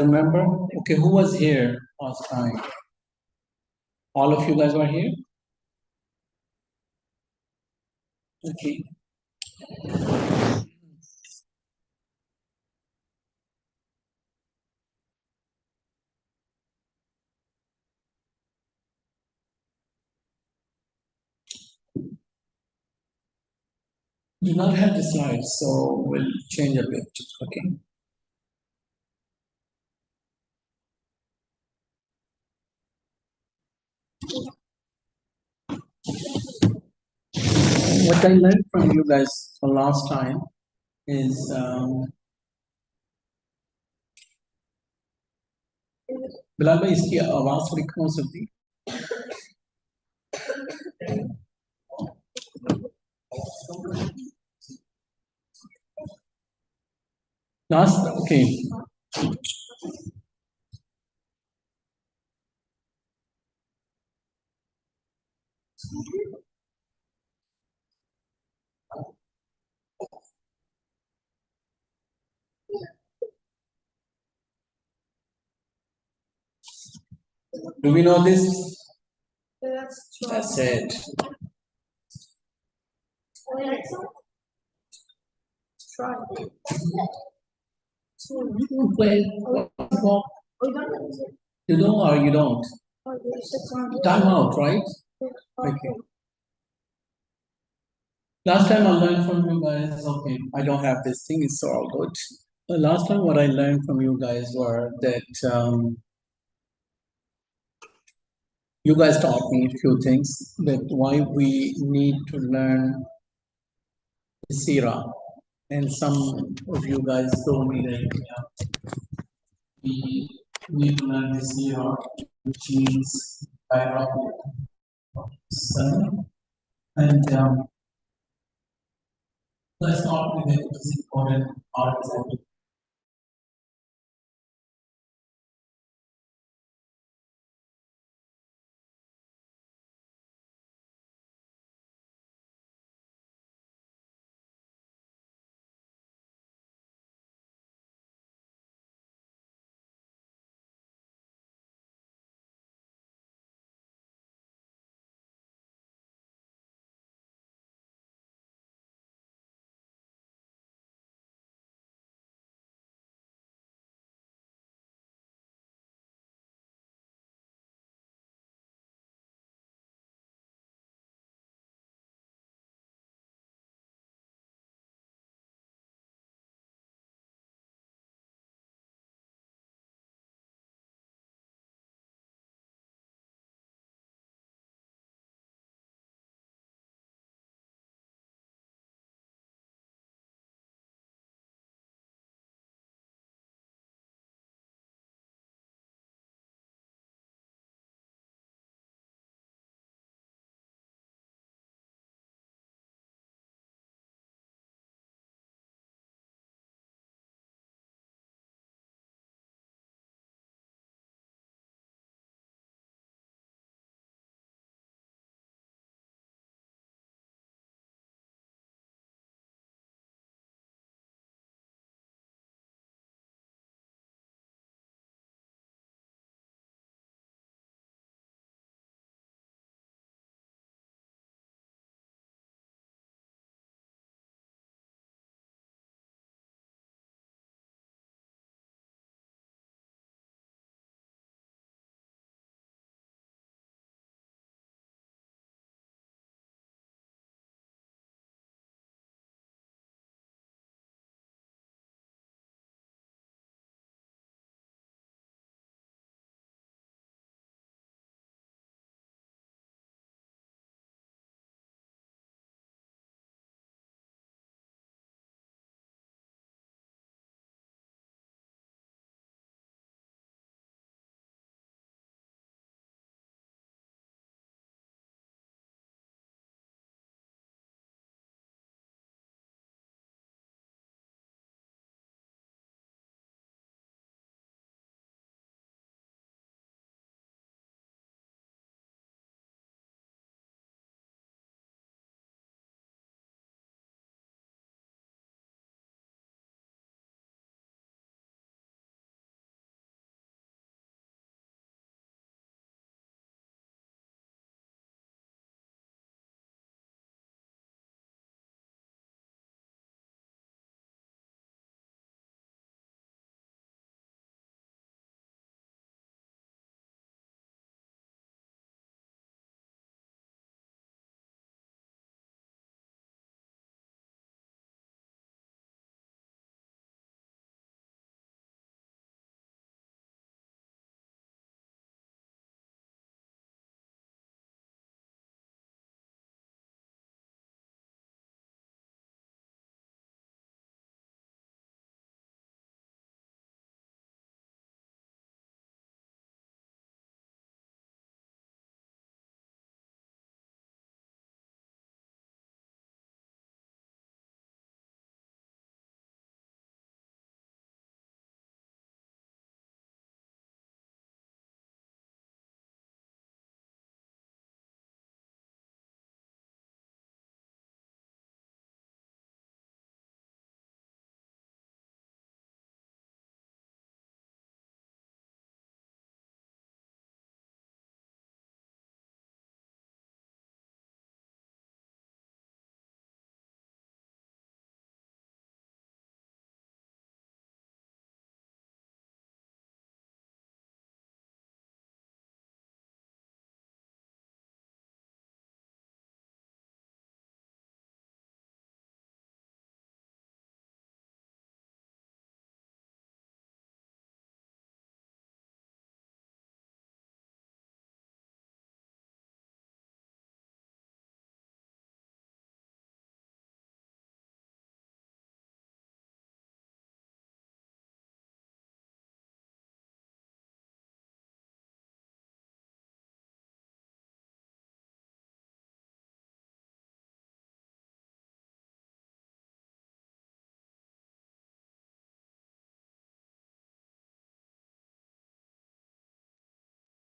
remember? Okay, who was here last time? All of you guys were here? Okay. Do not have the slides, so we'll change a bit. Okay. What I learned from you guys for last time is Bilal भाई इसकी आवाज थोड़ी कम हो सकती last okay do we know this? That's it. Well, you know or you don't? Time out, right? Okay. Last time I learned from you guys, okay, I don't have this thing, it's all good. Last time what I learned from you guys were that you guys taught me a few things that why we need to learn Sira. And some of you guys told me that we need to learn this Sira, which means biography of Sun. And let's not forget it is important part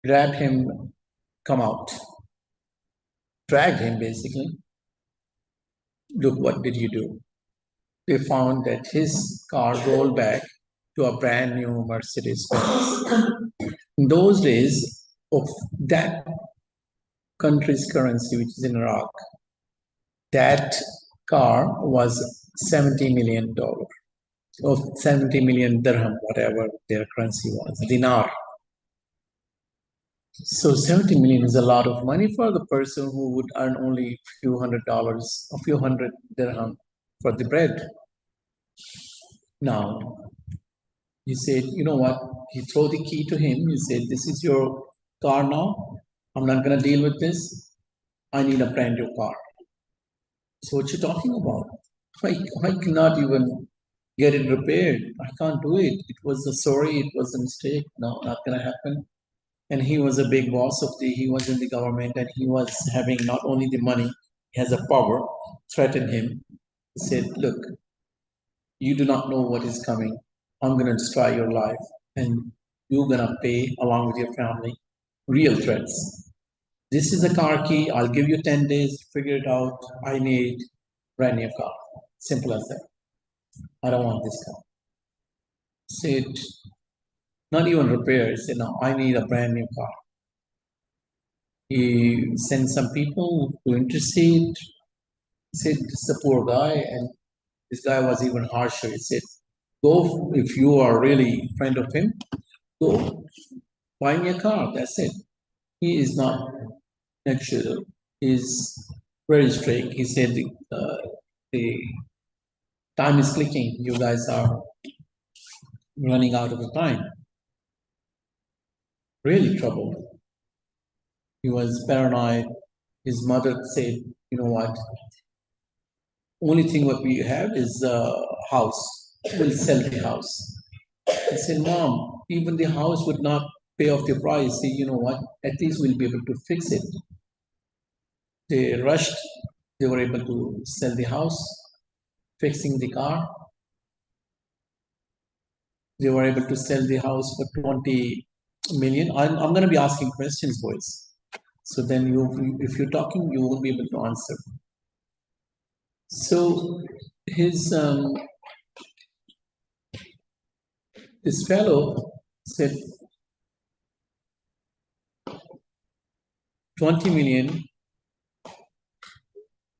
grabbed him, come out, dragged him basically. Look, what did you do? They found that his car rolled back to a brand new Mercedes Benz. In those days of that country's currency, which is in Iraq, that car was $70 million or 70 million dirham, whatever their currency was, dinar. So 70 million is a lot of money for the person who would earn only a few $100, a few hundred dirham for the bread. Now, he said, you know what? He threw the key to him. He said, this is your car now. I'm not going to deal with this. I need a brand new car. So what you talking about? I cannot even get it repaired. I can't do it. It was a sorry. It was a mistake. No, not going to happen. And he was a big boss he was in the government, and he was having not only the money, he has a power, threatened him. He said, look, you do not know what is coming. I'm going to destroy your life, and you're going to pay along with your family. Real threats. This is a car key. I'll give you 10 days to figure it out. I need brand new car. Simple as that. I don't want this car. Said, not even repair. He said, no, I need a brand new car. He sent some people to intercede. He said, this is a poor guy. And this guy was even harsher. He said, go, if you are really a friend of him, go buy me a car. That's it. He is not negotiable. He's very strict. He said, the time is clicking. You guys are running out of the time. Really troubled. He was paranoid. His mother said, you know what? Only thing what we have is a house. We'll sell the house. I said, Mom, even the house would not pay off the price. Say, you know what? At least we'll be able to fix it. They rushed. They were able to sell the house, fixing the car. They were able to sell the house for 20 million. I'm going to be asking questions, boys. So then if you're talking, you won't be able to answer. So this fellow said 20 million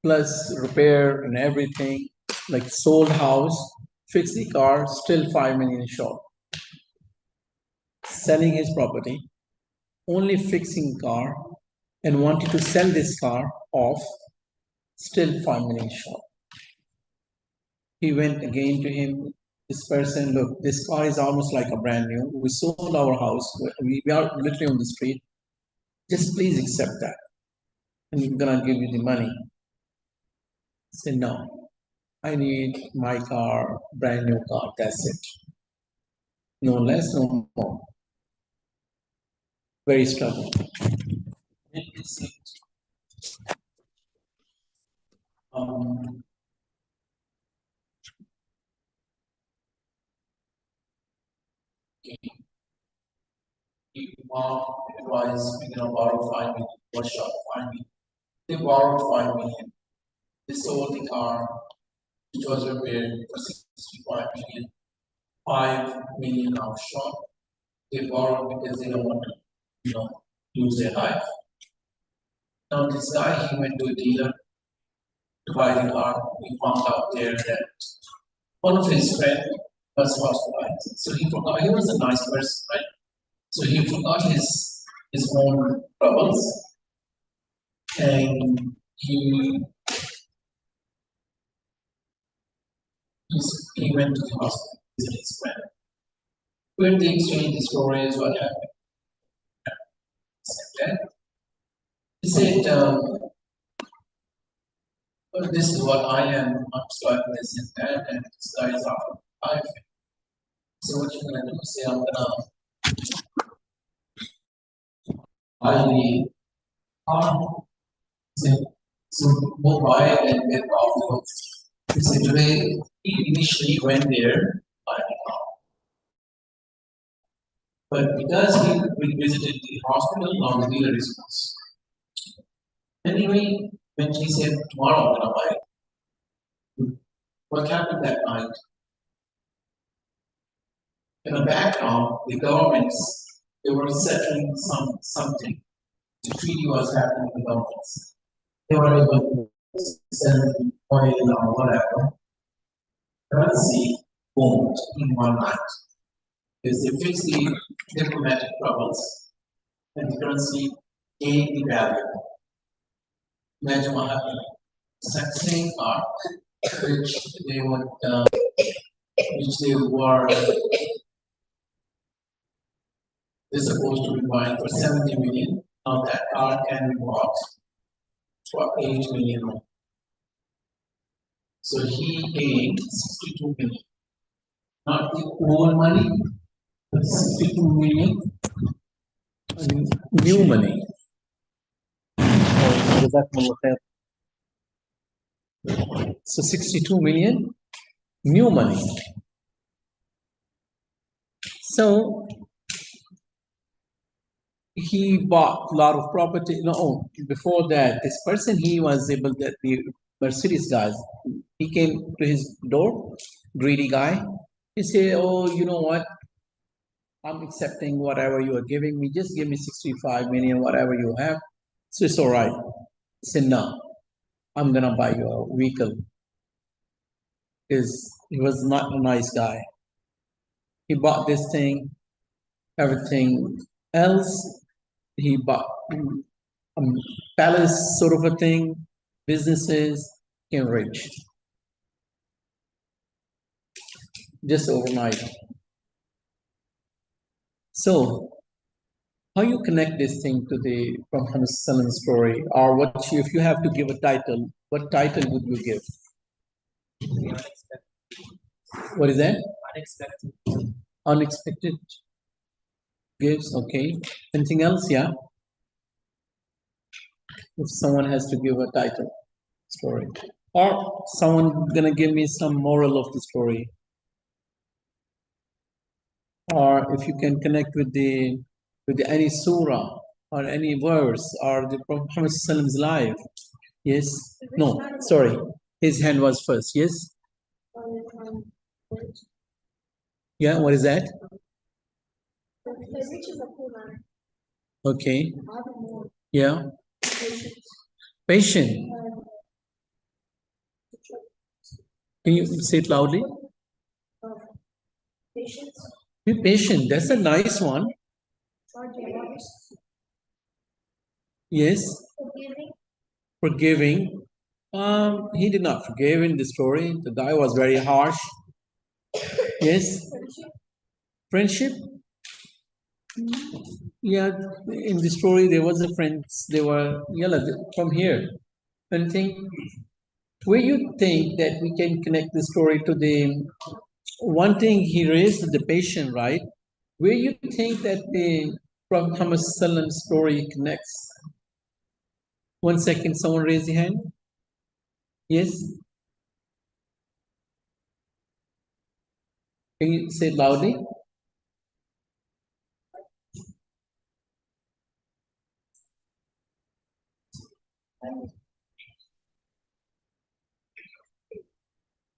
plus repair and everything, like sold house, fix the car, still 5 million short. Selling his property, only fixing car, and wanted to sell this car off, still 5 million short. He went again to him. This person, look, this car is almost like a brand new. We sold our house. We are literally on the street. Just please accept that. And we're gonna give you the money. He said, no, I need my car, brand new car, that's it. No less, no more. Very struggling. Mom advised me to borrow 5 million, was short 5 million. They borrowed 5 million. They sold the car, which was repaired for 65 million. 5 million out short. They borrowed because they don't want to, lose their life. Now this guy, he went to a dealer to buy the car. He found out there that one of his friends was hospitalized. So he forgot, he was a nice person, right? So he forgot his own troubles, and he went to the hospital to visit his friend. When they exchanged stories, what happened? He said, well, this is what I am, I'm starting this and that, and this guy is out of life. So what you're gonna do is say, I'm gonna buy the car. So go buy it and get profitable. So today, he initially went there, buy the car. But because we visited the hospital, now the dealer is closed. Anyway, when she said tomorrow I'm gonna buy it, what happened that night? In the background, the governments they were settling something. The treaty was happening with the governments. They were able to send oil or whatever. Currency boomed in one night. Because they fixed the diplomatic troubles and the currency gained the value. Imagine what happened. Same car, which they would, which they were they're supposed to be buying for 70 million. Now that car can be bought for 8 million. So he gained 62 million. Not the old money, but 62 million new money. So 62 million new money. So he bought a lot of property. No, before that, this person he was able that the Mercedes guys. He came to his door, greedy guy. He said, "Oh, you know what? I'm accepting whatever you are giving me. Just give me 65 million, whatever you have. So it's all right." He said, "No, I'm gonna buy your vehicle." Because he was not a nice guy. He bought this thing, everything else. He bought a palace sort of a thing, businesses, became rich. Just overnight. So, how you connect this thing to the Prophet ﷺ story, or what you, if you have to give a title, what title would you give? What is that? Unexpected. Unexpected gifts. Okay. Anything else? Yeah. If someone has to give a title, story, or someone gonna give me some moral of the story, or if you can connect with the any surah or any verse or the Prophet Muhammad's life. Yes. No. Sorry. His hand was first. Yes. Yeah. What is that? Okay. Yeah. Patient. Can you say it loudly? Be patient. That's a nice one. Yes. Forgiving. He did not forgive in the story. The guy was very harsh. Yes. Friendship. Yeah. In the story, there was a friend. They were from here. Anything where you think that we can connect the story to the one thing he raised the patient, right? Where you think that the Prophet Muhammad story connects? 1 second, someone raise your hand. Yes. Can you say it loudly?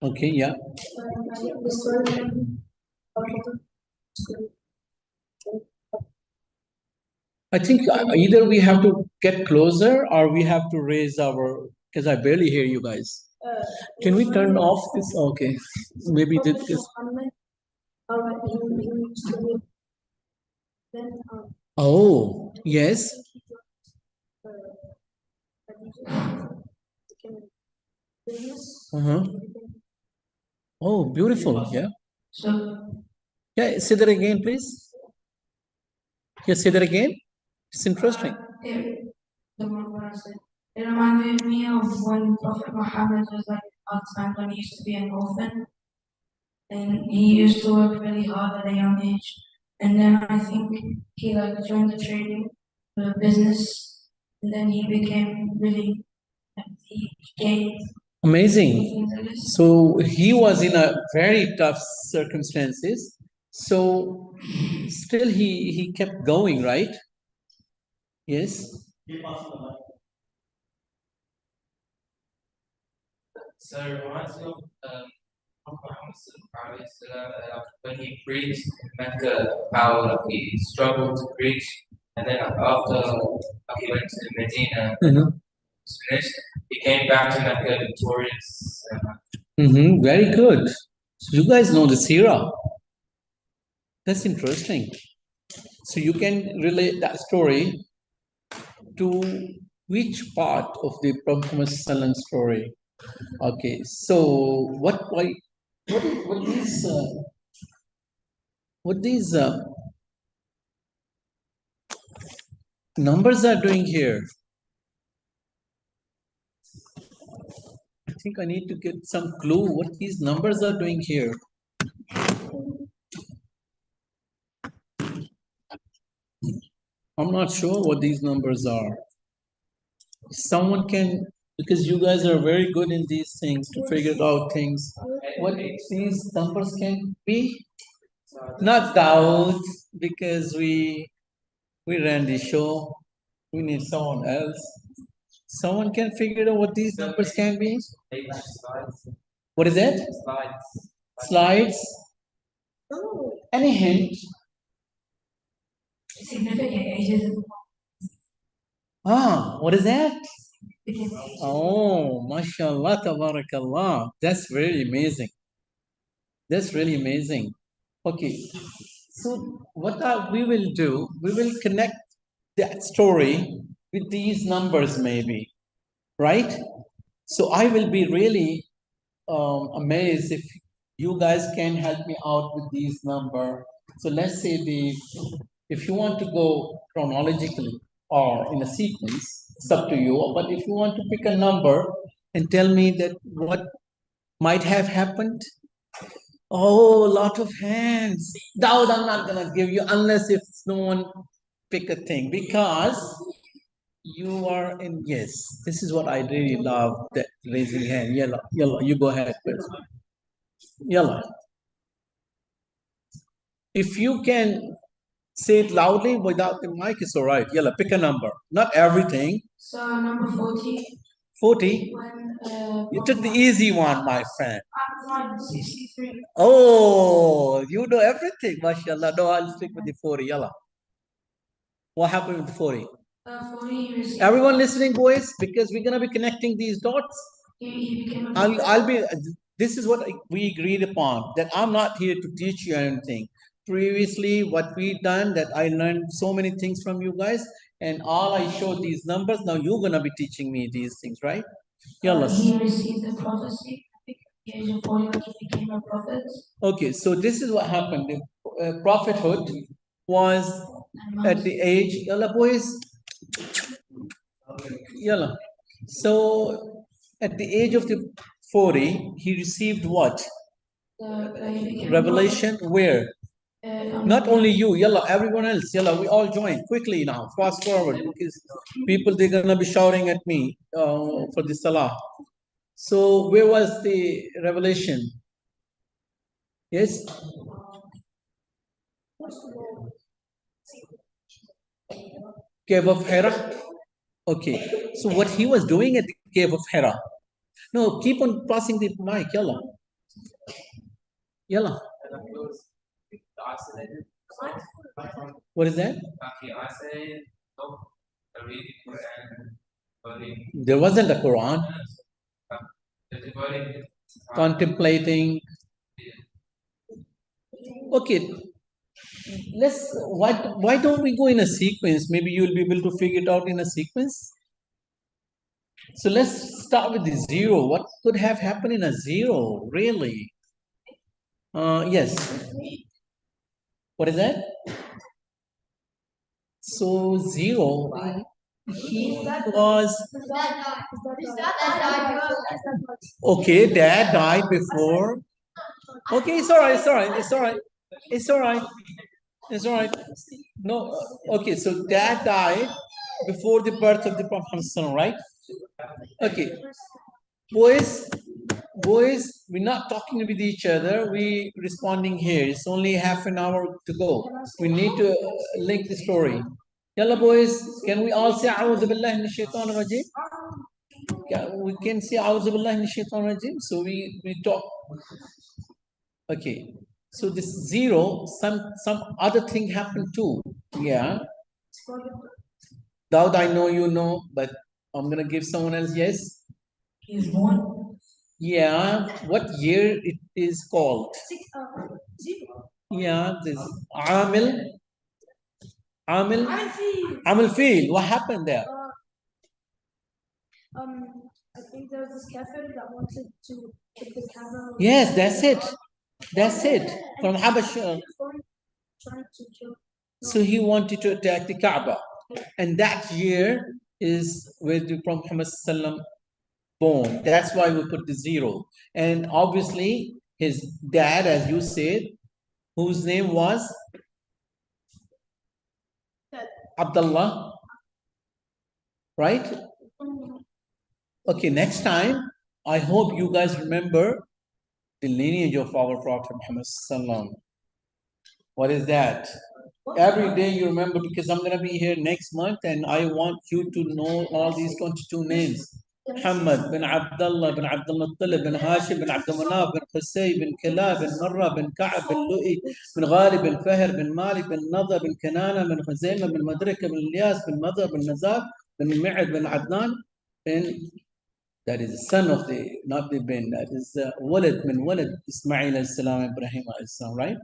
Okay, yeah. I think either we have to get closer or we have to raise our, because I barely hear you guys. Can we turn off this? Okay, maybe this. Oh, yes. Uh-huh. Oh, beautiful. Yeah. Yeah, say that again, please. Yeah, say that again. It's interesting. It reminded me of when Prophet Muhammad was like outside when he used to be an orphan. And he used to work really hard at a young age. And then I think he like joined the trading, the business, and then he became really, he gained. Amazing. So he was in a very tough circumstances. So still he kept going, right? Yes. So it reminds me of Prophet when he preached in Mecca, how like, he struggled to preach, and then after he went to Medina, was finished, he came back to Mecca victorious. Very good. So you guys know the Sirah. That's interesting. So you can relate that story to which part of the Prophet Muhammad Sallam story? Okay, so what these numbers are doing here? I think I need to get some clue what these numbers are doing here. I'm not sure what these numbers are. Someone can, because you guys are very good in these things to figure out things. What these numbers can be? Not doubt, because we ran the show. We need someone else. Someone can figure out what these numbers can be. Slides. What is it? Slides. Slides. Any hint? Significant ages. What is that? Oh, mashallah, tabarakallah. That's very amazing. That's really amazing. Okay, so what we will do, we will connect that story with these numbers maybe, right? So I will be really amazed if you guys can help me out with these number. So let's say if you want to go chronologically or in a sequence, it's up to you. But if you want to pick a number and tell me that what might have happened. Oh, a lot of hands. Doubt I'm not gonna give you unless if no one pick a thing because you are in. Yes, this is what I really love. That raising hand. Yalla, yalla. You go ahead first. Yalla. If you can say it loudly without the mic, it's all right. Yalla, pick a number. Not everything. So number 40. 40. When You took the easy one, my friend. 63. Oh, you know everything, mashallah. No, I'll stick with the 40. Yalla. What happened with the 40? 40 received. Everyone listening, boys, because we're gonna be connecting these dots. He became a I'll be. This is what we agreed upon. That I'm not here to teach you anything. Previously, what we done, that I learned so many things from you guys, and all I showed these numbers. Now you're gonna be teaching me these things, right? Yalla. He received the prophecy. At the age of 40, when he became a prophet. Okay, so this is what happened. The prophethood was at the age. Yalla, boys. Yalla. So at the age of the 40, he received what? Revelation where? Not only you, yalla, everyone else, yalla, we all join quickly now, fast forward, because people, they're gonna be shouting at me for the salah. So where was the revelation? Yes? Cave of Hira? Okay, so what he was doing at the cave of Hira? No, keep on passing the mic, yalla. Yalla. What is that? There wasn't a Quran. Contemplating. Okay, why don't we go in a sequence? Maybe you'll be able to figure it out in a sequence. So let's start with the zero. What could have happened in a zero, really? Yes. What is that? So zero, he was. Okay, dad died before. Okay, it's all right, it's all right, it's all right, it's all right, it's all right. No, okay, so dad died before the birth of the Prophet, right? Okay, boys, boys, we're not talking with each other. We responding here. It's only half an hour to go. We need to link the story. Yalla boys, can we all say A'udhu Billahi Minash Shaitanir Rajeem? Yeah, we can say A'udhu Billahi Minash Shaitanir Rajeem. So we talk. Okay. So this zero, some other thing happened too. Yeah. Daud, I know you know, but I'm gonna give someone else. Yes. He's born. Yeah. What year it is called? Yeah. This Amil. Amil. Amil Field. What happened there? I think there was this kafir that wanted to kick the Kaaba. Yes, that's it. That's it. From Habasha. Trying to kill. So he wanted to attack the Kaaba. And that year is where the Prophet Muhammad Sallam born. That's why we put the zero. And obviously, his dad, as you said, whose name was Abdullah, right? Okay, next time, I hope you guys remember the lineage of our Prophet Muhammad Sallam. What is that? Every day you remember, because I'm going to be here next month and I want you to know all these 22 names. Muhammad bin Abdullah bin Abdullah Talib bin Hashim bin Abdul Manaf bin Qusay bin Kilab bin Marra bin Ka'ab bin Lu'i bin Ghalib bin Fahir bin Malik bin Nadha bin Kanana bin Khuzaimah bin Madrika bin Ilyas bin Madha bin Nazar bin Mi'ad bin Adnan bin, that is the son of the, not the bin, that is Walid bin Walid Ismail alayhi salam, Ibrahim alayhi salam, right?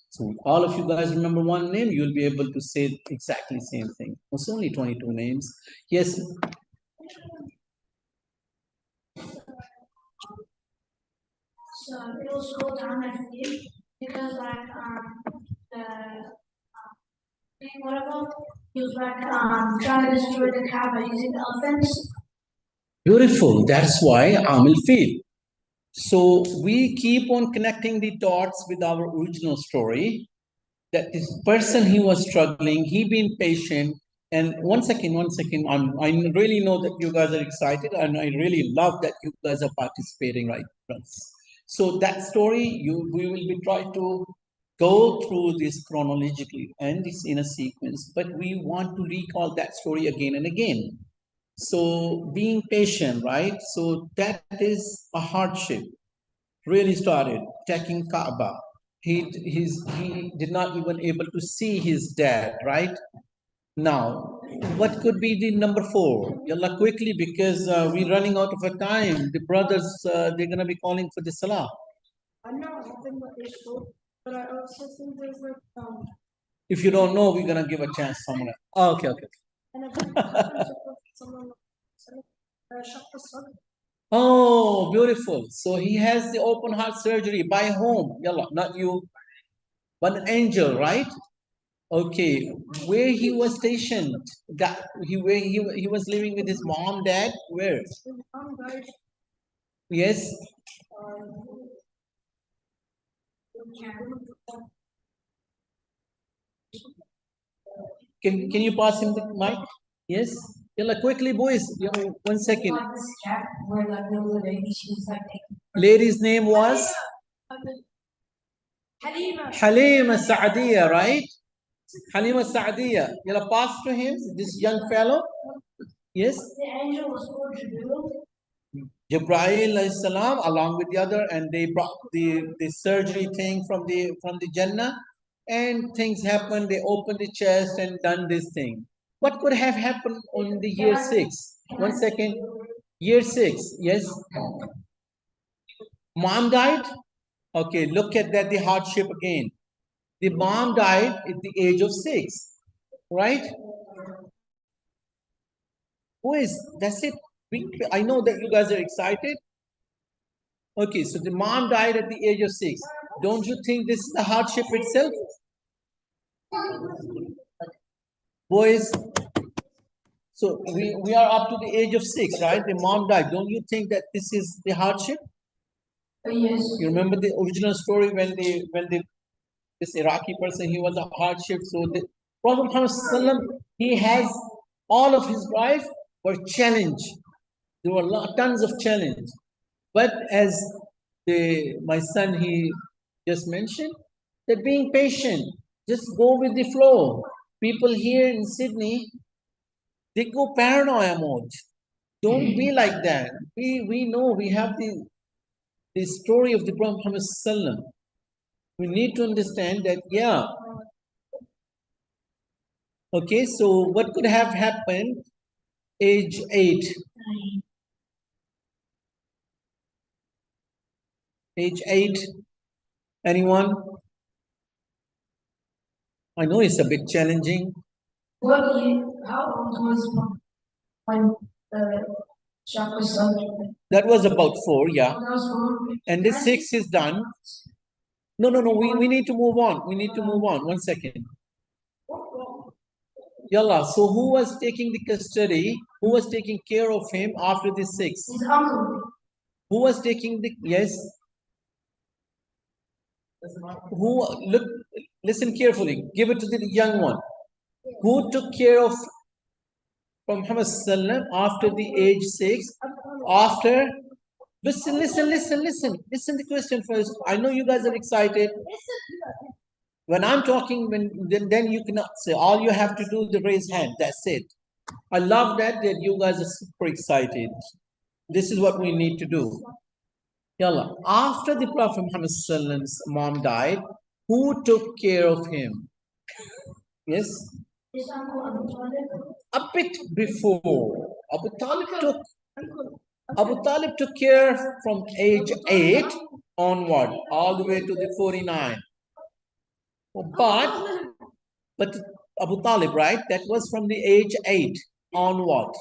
So all of you guys remember one name, you'll be able to say exactly the same thing. It's only 22 names. Yes. So it was called Ahmed because the whatever he was trying to destroy the Kaaba using elephants. Beautiful. That's why Amil Fil. So we keep on connecting the dots with our original story. That this person, he was struggling, he been patient. And one second, I really know that you guys are excited, and I really love that you guys are participating right now. So that story, we will be trying to go through this chronologically and this in a sequence, but we want to recall that story again and again. So being patient, right? So that is a hardship. Really started attacking Kaaba. He did not even able to see his dad, right? Now, what could be the number 4? Yalla, quickly, because we're running out of time. The brothers, they're gonna be calling for the salah. I'm not hoping what they spoke, but I also think there's If you don't know, we're gonna give a chance someone else. Oh, okay. and if it happens to put someone shut the sun. Oh, beautiful. So he has the open heart surgery by whom? Yalla, not you, but an angel, right? Okay, where he was stationed? That he was living with his mom, dad. Where? His mom died. Yes. Can you pass him the mic? Yes. Yalla, quickly, boys. 1 second. Like this cat where like there was a lady, she was like Lady's name was Halima. Halima Sa'diya, right? Halima Sa'diya. Yalla, pass to him, this young fellow. Yes. the angel was called Jibril. Jibreel alayhi salam, along with the other, and they brought the surgery thing from the Jannah, and things happened. They opened the chest and done this thing. What could have happened on the year 6? 1 second. Year 6, yes. Mom died. Okay, look at that, the hardship again. The mom died at the age of 6, right? Boys, that's it. I know that you guys are excited. Okay, so the mom died at the age of 6. Don't you think this is the hardship itself? Boys, so we are up to the age of 6, right? The mom died. Don't you think that this is the hardship? Yes. You remember the original story when this Iraqi person, he was a hardship. So the Prophet Muhammad Sallam, he has all of his life were challenge. There were tons of challenge. But as my son, he just mentioned, that being patient, just go with the flow. People here in Sydney, they go paranoia mode. Don't be like that. We know we have the story of the Prophet Muhammad Sallam. We need to understand that, yeah. Okay, so what could have happened? Age 8. Age 8. Anyone? I know it's a bit challenging. What year, how old was when the shop was sold? That was about 4, yeah. That was 4. And the 6 is done. No, we need to move on. We need to move on. 1 second. Yalla, so who was taking the custody? Who was taking care of him after the 6? His uncle. Who was taking the, yes? Who, look, listen carefully. Give it to the young one. Who took care of Muhammad Sallam after the age 6? After, listen the question first. I know you guys are excited. When I'm talking, then you cannot say. All you have to do is raise hand. That's it. I love that you guys are super excited. This is what we need to do. Yalla. After the Prophet Muhammad Sallam's mom died, who took care of him? Yes? His uncle Abu Talib. A bit before. Abu Talib took care from age 8 onward, all the way to the 49. But Abu Talib, right? That was from the age 8 onward.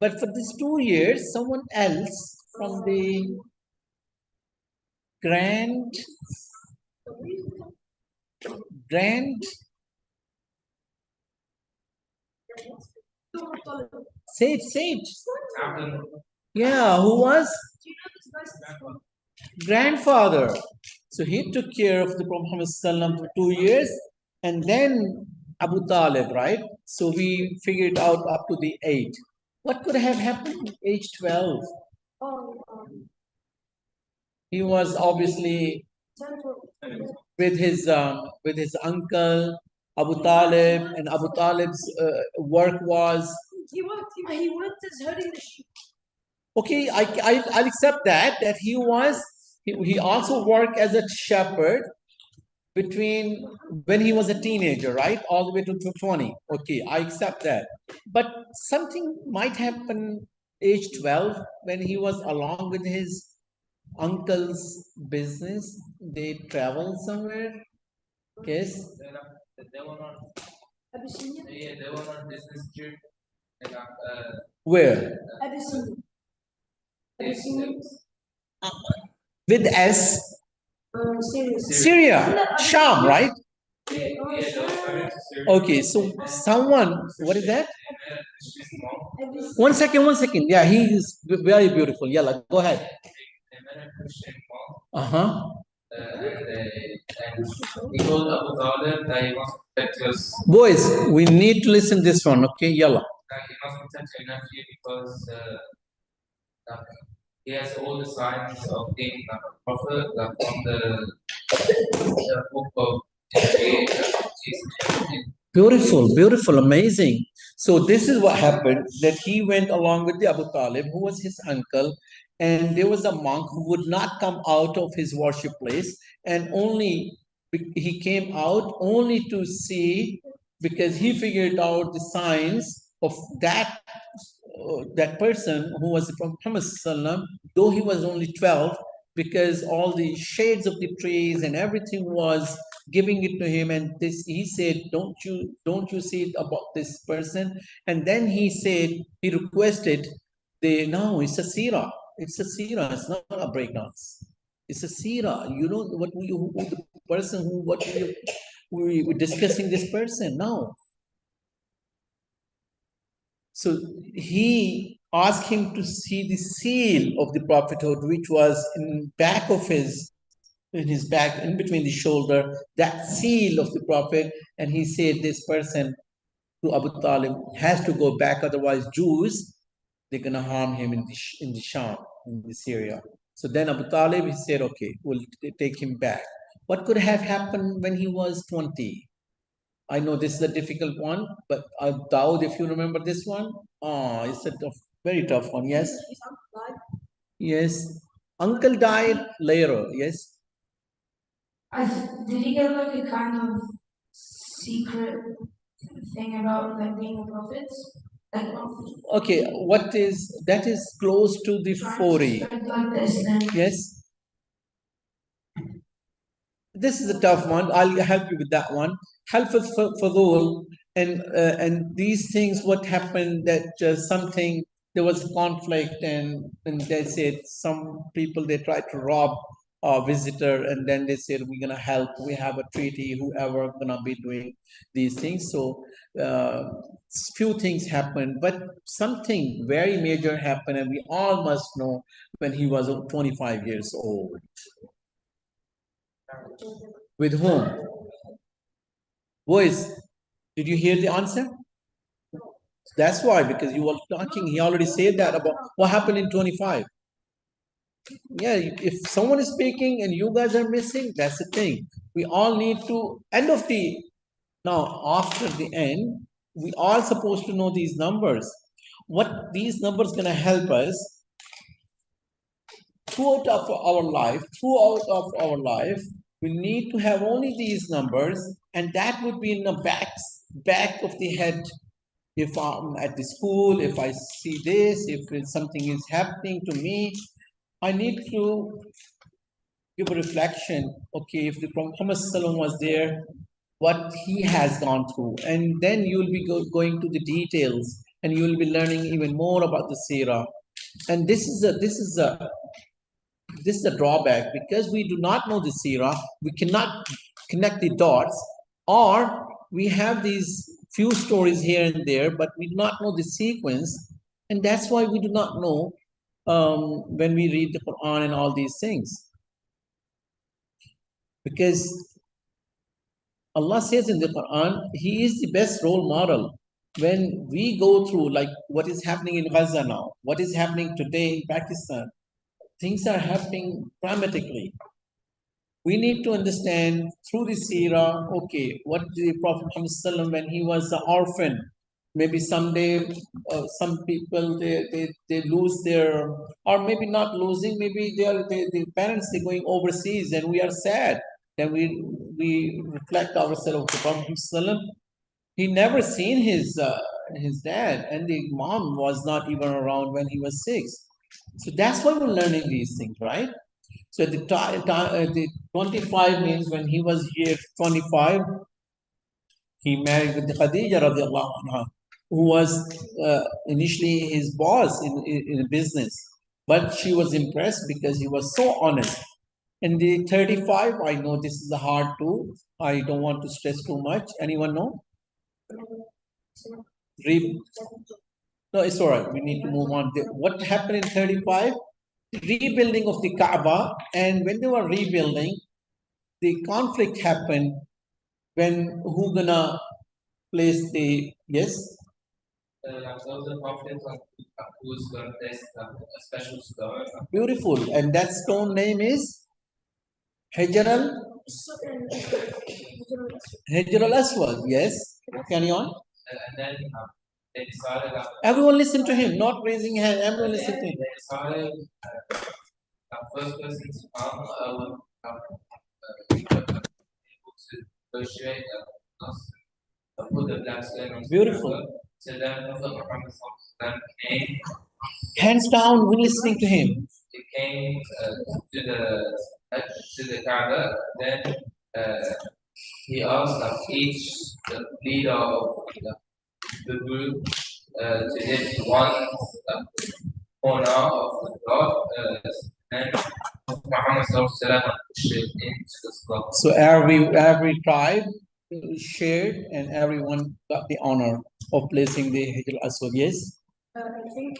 But for these 2 years, someone else from the grand say it. Yeah, who was? Grandfather. So he took care of the Prophet Muhammad Sallam for 2 years, and then Abu Talib, right? So we figured out up to the 8. What could have happened at age 12? He was obviously with his uncle Abu Talib, and Abu Talib's work was. He worked as herding the sheep. Okay, I'll accept that he also worked as a shepherd between when he was a teenager, right, all the way to 20. Okay, I accept that. But something might happen age 12 when he was along with his uncle's business. They traveled somewhere. Yes. They were on. Yeah, they were on business trip. Where? With S. Syria. Sham, right? Okay, so someone, what is that? 1 second. Yeah, he is very beautiful. Yalla, go ahead. Uh-huh. He told Abu Talib that he must protect us. Boys, we need to listen this one, okay? Yalla. That he must protect your nephew because he has all the signs of being a prophet from the book of Jesus. Beautiful, amazing. So this is what happened, that he went along with the Abu Talib, who was his uncle, and there was a monk who would not come out of his worship place, and he came out only to see, because he figured out the signs of that person who was from Muhammad Sallam, though he was only 12, because all the shades of the trees and everything was giving it to him, and this he said, don't you see it about this person? And then he requested, no, it's a seerah, it's not a breakdance, it's a seerah. You know what the person we were discussing this person now. So he asked him to see the seal of the prophethood, which was in his back, in between the shoulder, that seal of the prophet. And he said, this person, to Abu Talib, has to go back, otherwise Jews, they're gonna harm him in the Sham. in Syria. So then Abu Talib, he said, okay, we'll take him back. What could have happened when he was 20? I know this is a difficult one, but Daud, if you remember this one, it's a very tough one. Yes. Yes. Uncle died later. Yes. Did he get like a kind of secret thing about like being a prophet? Like, okay, what is that? Is close to the 40. Like this, then. Yes. This is a tough one. I'll help you with that one. Help us for Fadul and these things. What happened that something there was conflict and they said some people they tried to rob a visitor and then they said we're gonna help. We have a treaty. Whoever gonna be doing these things. So few things happened, but something very major happened, and we all must know when he was 25 years old. With whom? Boys, did you hear the answer? That's why, because you were talking, he already said that about what happened in 25. Yeah, if someone is speaking and you guys are missing, that's the thing. We all need to, now after the end, we are supposed to know these numbers. What these numbers gonna help us throughout of our life, we need to have only these numbers, and that would be in the back of the head. If I'm at the school, if I see this, if something is happening to me, I need to give a reflection. Okay, if the Prophet Muhammad was there, what he has gone through, and then you'll be going to the details, and you'll be learning even more about the seerah. And this is a drawback, because we do not know the seerah, we cannot connect the dots, or we have these few stories here and there, but we do not know the sequence, and that's why we do not know when we read the Quran and all these things. Because Allah says in the Quran, He is the best role model. When we go through, like what is happening in Gaza now, what is happening today in Pakistan, things are happening dramatically. We need to understand through the seerah, okay, what the Prophet Muhammad when he was an orphan, maybe someday some people they lose their, or maybe not losing, maybe the parents they're going overseas and we are sad. Then we reflect ourselves. The Prophet Muhammad, he never seen his dad, and the mom was not even around when he was 6. So that's why we're learning these things, right? So the 25 means when he was here 25, he married with the Khadija radiallahu anha, who was initially his boss in business. But she was impressed because he was so honest. And the 35, I know this is hard too. I don't want to stress too much. Anyone know? No, it's all right. We need to move on. What happened in 35? Rebuilding of the Kaaba, and when they were rebuilding, the conflict happened when who gonna place the yes? There was a conflict on who's going to place a special stone. Beautiful, and that stone name is Hajar al-Aswad. Yes, carry on. And then they decided that Everyone listen to him, not raising hand. Everyone listen to him. they decided that first person to come would be able to negotiate us put the black stone on. Beautiful. So then Prophet Muhammad came. Hands down, we're listening to him. He came to the Kaaba. Then he asked each the leader of the group to hit one corner of the block, and Muhammad pushed it into the slot. So every tribe shared, and everyone got the honor of placing the Hajar al-Aswad. Yes. I think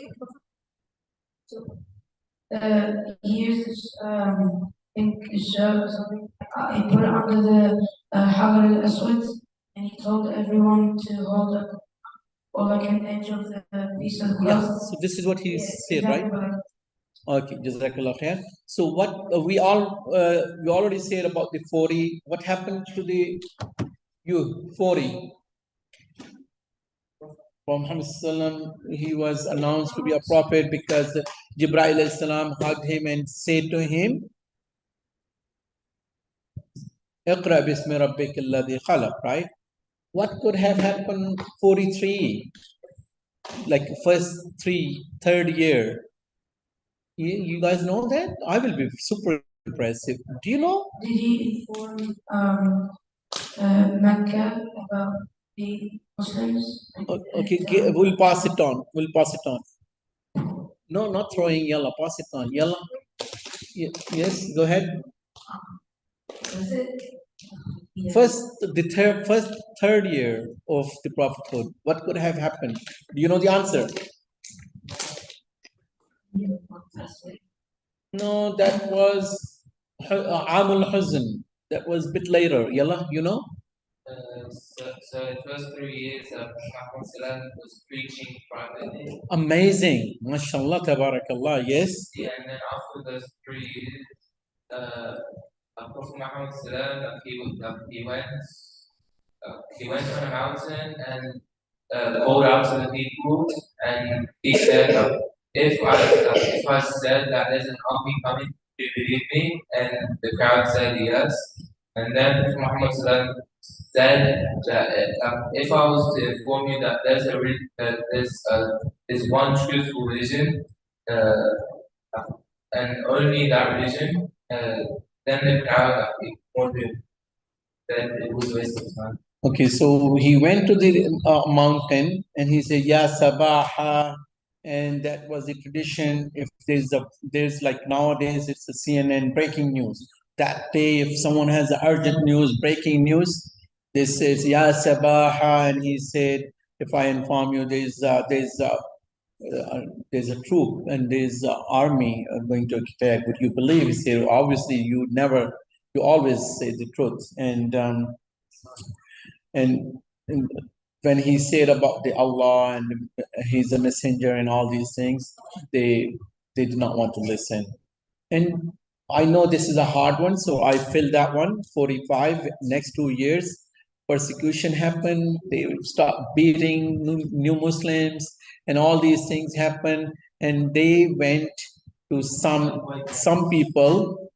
he used shirt or something. He put it under the Hajar al-Aswad, and he told everyone to hold it, or like an edge of the piece of cloth. Yeah. So this is what he said, exactly right? Okay, Jazakallah khair. So what we already said about the 40. What happened to the 40? From Muhammad Sallam, he was announced to be a prophet because Jibreel salam hugged him and said to him, "Iqra bismi rabbika alladhi khalaq," right? What could have happened 43, like third year? You guys know that? I will be super impressive. Do you know? Did he inform Mecca about the Muslims? Okay, we'll pass it on. We'll pass it on. No, not throwing yellow. Pass it on. Yellow. Yes, go ahead. Was it? Yeah. First third year of the prophethood. What could have happened? Do you know the answer? No, that was Amul Huzn. That was a bit later. Yalla, you know? So the first 3 years of Muhammad Salam was preaching privately. Amazing. MashaAllah, tabarakallah. Yes. Yeah, and then after those 3 years, Prophet Muhammad Salam, he went on a mountain and called out to the people, and he said, if I said that there's an army coming, do you believe me? And the crowd said yes. And then Prophet Muhammad Salam said that if I was to inform you that there's one truthful religion, and only that religion, then the crowd ignored him. Then it was a waste of time. Okay, so he went to the mountain and he said, Ya Sabaha. And that was the tradition. If there's like nowadays, it's a CNN breaking news. That day, if someone has urgent news, breaking news, this says, Ya Sabaha. And he said, if I inform you, there's a troop and there's an army going to attack. Would you believe? He said, obviously, you always say the truth. And when he said about the Allah and he's a messenger and all these things, they did not want to listen. And I know this is a hard one, so I filled that one. 45 next 2 years, persecution happened. They start beating new Muslims, and all these things happen. And they went to some people.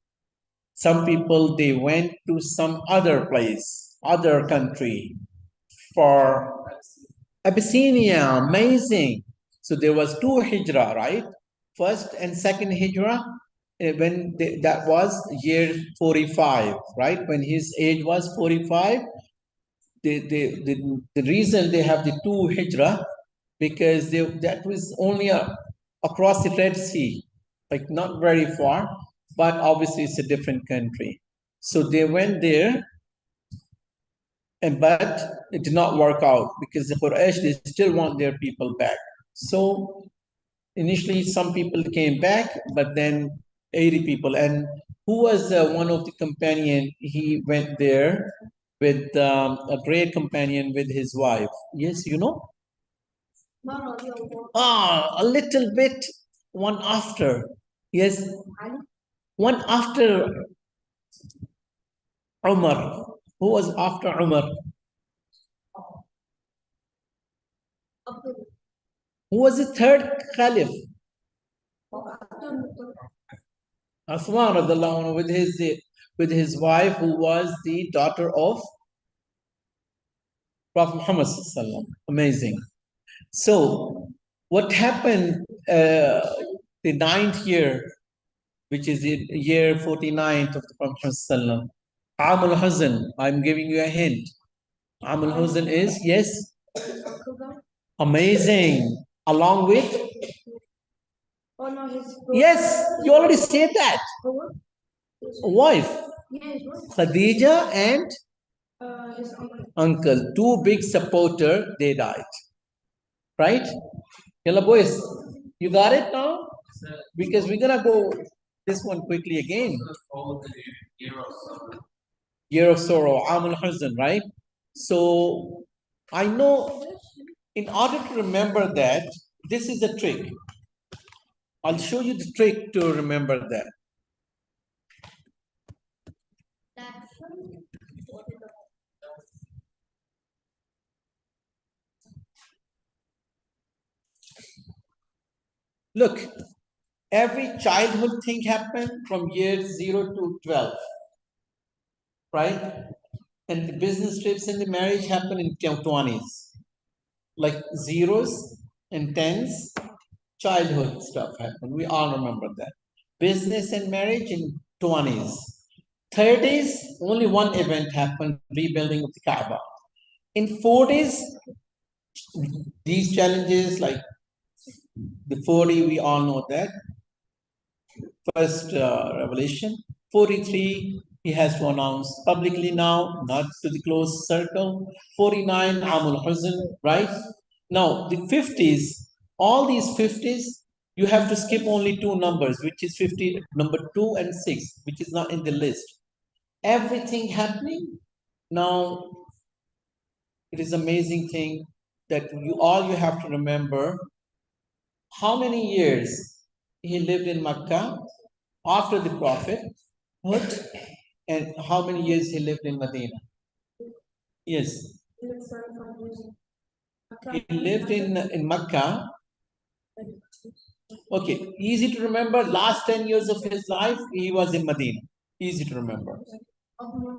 Some people they went to some other place, other country for Abyssinia. Amazing. So there was 2 hijrah, right? First and second hijrah, that was year 45, right? When his age was 45, the reason they have the 2 hijrah, because that was only across the Red Sea, like not very far, but obviously it's a different country. So they went there, but it did not work out because the Quraysh, they still want their people back. So initially some people came back, but then 80 people. And who was one of the companion? He went there with a great companion with his wife. Yes, you know? A little bit one after. Yes, one after Umar. Who was after Umar? Who was the third caliph? Uthman radiallahu anhu, with his wife, who was the daughter of Prophet Muhammad sallallahu alaihi wasallam. Amazing. So what happened the 9th year, which is the year 49th of the Prophet sallallahu alaihi wasallam, Amul Huzn. I'm giving you a hint. Amul Huzn is, yes, amazing. Along with, yes, you already said that. Wife, Khadija and uncle, 2 big supporter, they died. Right? Yalla boys, you got it now? Because we're gonna go this one quickly again. Year of sorrow, Amul Huzn, right? So I know in order to remember that, this is a trick. I'll show you the trick to remember that. Look, every childhood thing happened from year 0 to 12, right? And the business trips and the marriage happen in 20s, like zeros and tens, childhood stuff happened. We all remember that. Business and marriage in 20s. 30s, only one event happened, rebuilding of the Kaaba. In 40s, these challenges like the 40, we all know that. First revelation. 43, he has to announce publicly now, not to the closed circle. 49, Amul Huzn, right? Now, the 50s, all these 50s, you have to skip only two numbers, which is 50, number 2 and 6, which is not in the list. Everything happening. Now, it is amazing thing that you have to remember how many years he lived in Makkah after the Prophet, and how many years he lived in Medina. Yes, he lived in Makkah. Okay, easy to remember. Last 10 years of his life, he was in Medina. Easy to remember.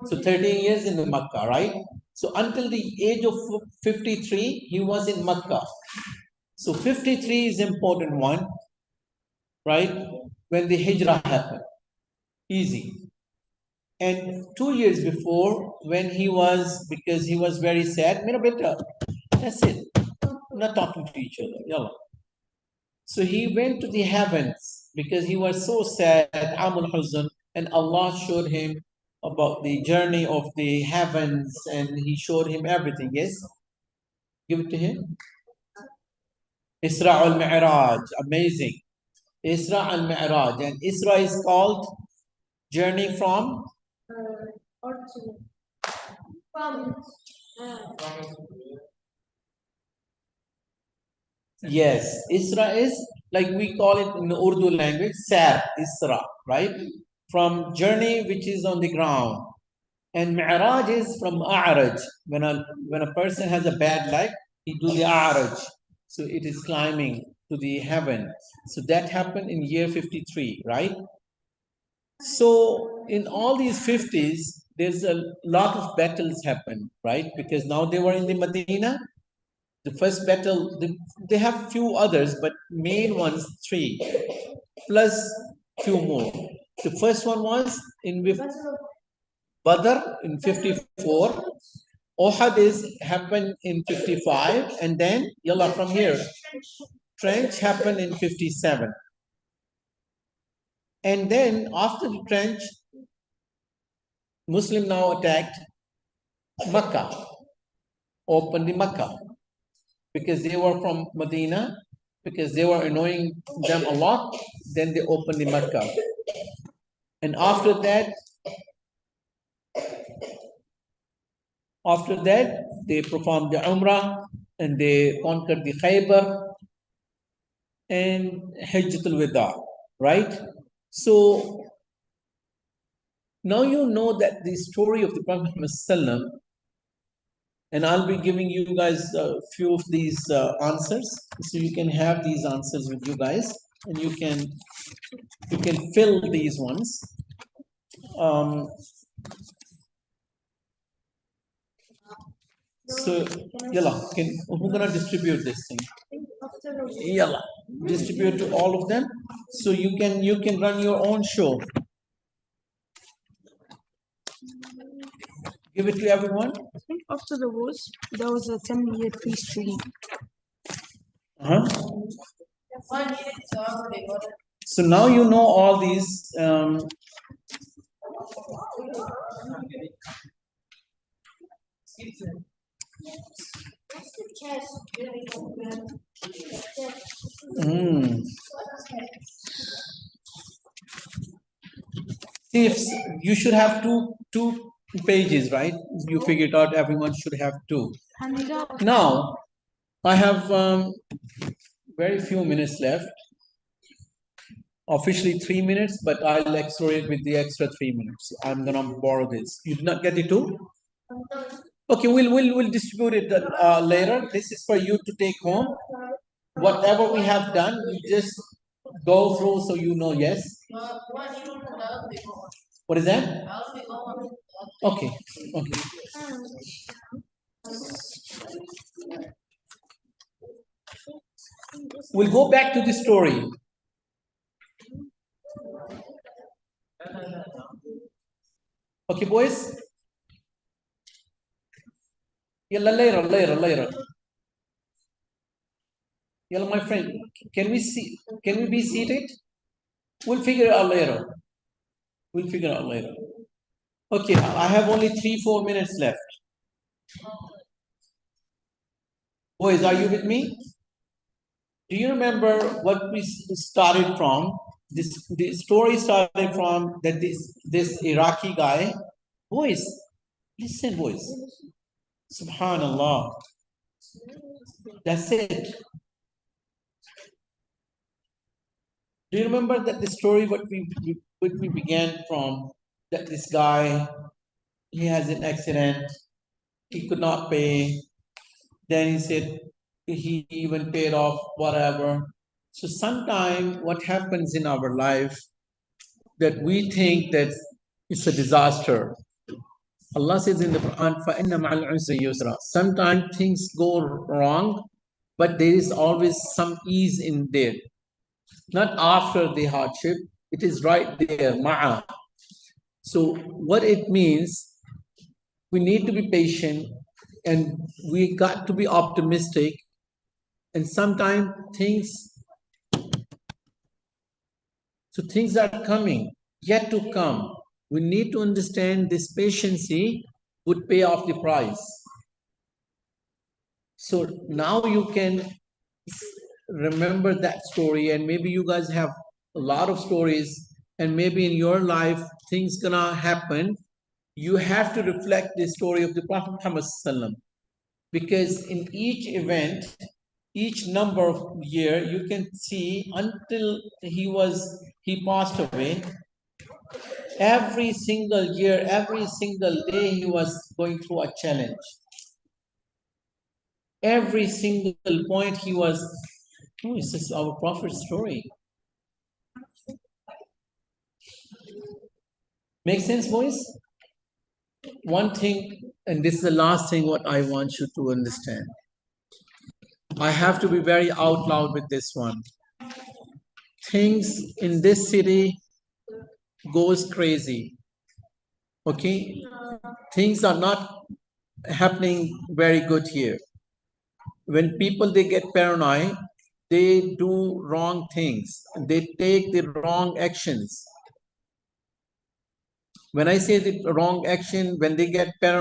So 13 years in Makkah, right? So until the age of 53, he was in Makkah. So 53 is important one, right? When the Hijrah happened. Easy. And 2 years before, when he was, because he was very sad, Mera beta, that's it. Not talking to each other. Yalla. So he went to the heavens because he was so sad, Amul Huzn, and Allah showed him about the journey of the heavens and he showed him everything. Yes? Give it to him. Isra al-Mi'raj. Amazing. Isra al-Mi'raj. And Isra is called journey from? Yes, Isra is like we call it in the Urdu language, Sar, Isra, right? From journey which is on the ground. And Mi'raj is from A'raj. When a person has a bad leg, he do the A'raj. So it is climbing to the heaven. So that happened in year 53, right? So in all these 50s, there's a lot of battles happen, right? Because now they were in the Medina. The first battle, they have few others, but main ones 3, plus few more. The first one was in Badr in 54. Uhud happened in 55, and then yalla from here. Trench happened in 57. And then after the trench, Muslim now attacked Makkah, opened the Makkah, because they were from Medina, because they were annoying them a lot, then they opened the Makkah. And after that, they performed the Umrah and they conquered the Khaybar and Hajjatul Wada, right? So now you know that the story of the Prophet Muhammad, and I'll be giving you guys a few of these answers, so you can have these answers with you guys, and you can fill these ones. So, yalla, who's gonna distribute this thing? Yalla, distribute to all of them, so you can run your own show. Give it to everyone. I think after the wars, there was a 10-year peace treaty. So now you know all these. See, if you should have two pages, right? You figured out everyone should have 2. Now, I have very few minutes left. officially 3 minutes, but I'll accelerate with the extra 3 minutes. I'm gonna borrow this. You did not get it too? Okay, we'll distribute it later. This is for you to take home. Whatever we have done, we just go through so you know. Yes. What is that? Okay. Okay. We'll go back to the story. Okay, boys. Yalla, later. Yalla, my friend. Can we be seated? We'll figure it out later. Okay, I have only 3-4 minutes left. Boys, are you with me? Do you remember what we started from? The story started from that this Iraqi guy. Boys, listen, boys. Subhanallah. That's it. Do you remember that the story what we began from? That this guy, he has an accident, he could not pay. Then he said he even paid off whatever. So sometime what happens in our life that we think that it's a disaster. Allah says in the Quran, فَإِنَّ مَعَ الْعُسْرِ يُسْرًا. Sometimes things go wrong, but there is always some ease in there. Not after the hardship, it is right there, ma'a. So what it means, we need to be patient and we got to be optimistic. And sometimes things are coming, yet to come. We need to understand this patience would pay off the price. So now you can remember that story, and maybe you guys have a lot of stories, and maybe in your life things gonna happen. You have to reflect the story of the Prophet Muhammad Sallam, because in each event, each number of year, you can see until he passed away. Every single year, every single day, he was going through a challenge. Every single point he was. Oh, this is our Prophet's story. Make sense, boys? One thing, and this is the last thing what I want you to understand. I have to be very out loud with this one. Things in this city goes crazy. Okay? Things are not happening very good here. When people, they get paranoid, they do wrong things. They take the wrong actions. When I say the wrong action, when they get paranoid,